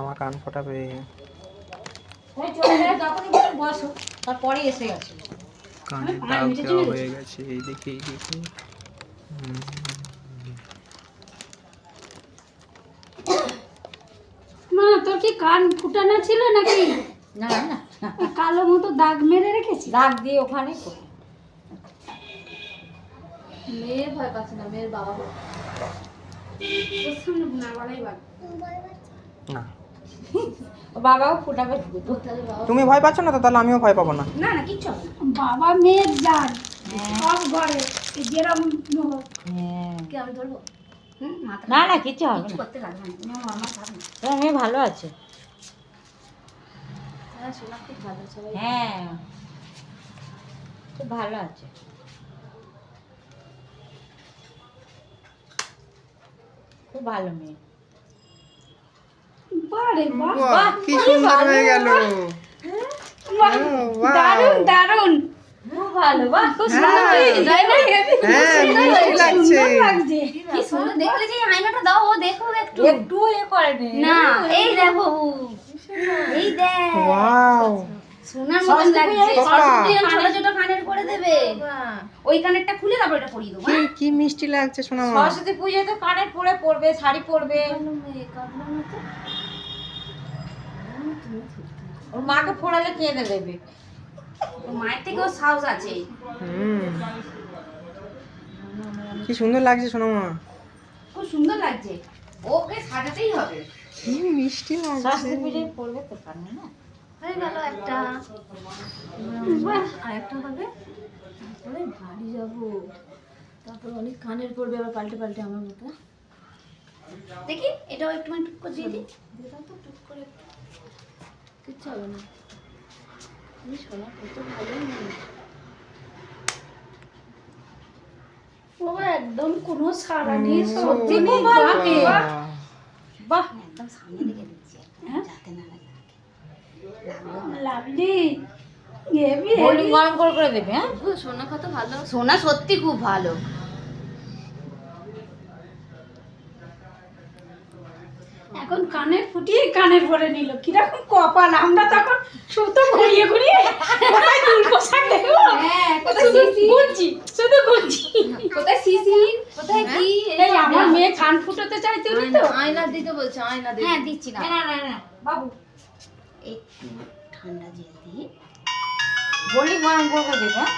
আমার কান ফোটাবে। তারপরে এসে গেছে কানের দাগ দেওয়া হয়ে গেছে, এই দেখে এই দেখে। মা তোর কি কান ফুটানো ছিল নাকি? না না কালো মতো দাগ মেরে রেখেছি। দাগ দিয়ে ওখানে মেয়ের ভয় পাচ্ছে না, মেয়ের বাবা না বাবাও ফুটাবে। তুমি ভয় পাচ্ছ না তো, তাহলে আমিও ভয় পাবো না। না না কিচ্ছু হবে না। বাবা মেয়ের জান সব ঘরে যেরকম কি আমি ধরবো? না না কিচ্ছু হবে না, করতে লাগবে না, আমার থাকবে। তোমার মেয়ে ভালো আছে। হ্যাঁ শোনা খুব ভালো আছে ভাই। হ্যাঁ খুব ভালো আছে। খুব ভালো মেয়ে। বারে বাহ, বাহ কি সুন্দর হয়ে গেল। দারুন দারুন, খুব ভালো। বাহ খুব হ্যাঁ মিষ্টি লাগছে। লাগছে। কি সুন্দর দেখলে যে আয়নাটা দাও, ও দেখো একটু। একটু এ করে না এই দেখো, এই দেখ ওয়াও সোনার মতন লাগছে। বাবা। ছোট ছোট কানের করে দেবে, ওই কানেরটা খুলে তারপর এটা পরিয়ে দেবো। কি মিষ্টি লাগছে সোনা মা। সরস্বতী পুজোয় তো কানের পরে পরবে, শাড়ি পরবে। ওর মাকে ফোড়ালে কেঁদে দেবে। ওর মায়ের থেকে ওর সাহস আছে। কি সুন্দর লাগছে সোনা মা। খুব সুন্দর লাগছে, ওকে সাজাতেই হবে। কি মিষ্টি লাগছে। সরস্বতী পুজোয় পরবে তো কানে না। হয়ে গেল একটা, আর একটা হবে। তারপরে বাড়ি যাবো, তারপর অনেক কানের পড়বে আবার পাল্টে পাল্টে আমার মতো। দেখি এটাও একটু টুক করে দিয়ে দিই, দিয়ে দাও তো টুক করে। কিচ্ছু হবে না, তুমি শোনা কত ভালো মেয়ে। বাবা একদম কোনো সারা নেই, ও, সত্যি খুব ভালো মেয়ে। বাহ একদম সামনে দিকে দিচ্ছি, যাতে না লাগে। লাভলি হেভি বোলিং গরম করে দেবে। হ্যাঁ সোনা কত ভালো, সোনা সত্যি খুব ভালো। এখন কানের ফুটিয়ে কানের ভরে নিল, কিরকম কপাল। আমরা তখন সুতো ঘুরিয়ে ঘুরিয়ে কোথায় দুল পোশাক দেখবো। হ্যাঁ, কোথায় শুধু সিসি? গুনছি, শুধু গুনছি। কোথায় সিসি, কোথায় কি? এই আমার মেয়ে কান ফুটোতে চাইতে তো। আয়না দিতে বলছে, আয়না দিতে। হ্যাঁ দিচ্ছি না। না না না বাবু একটু ঠান্ডা জল দিয়ে বোলিং গরম করে দেবে। হ্যাঁ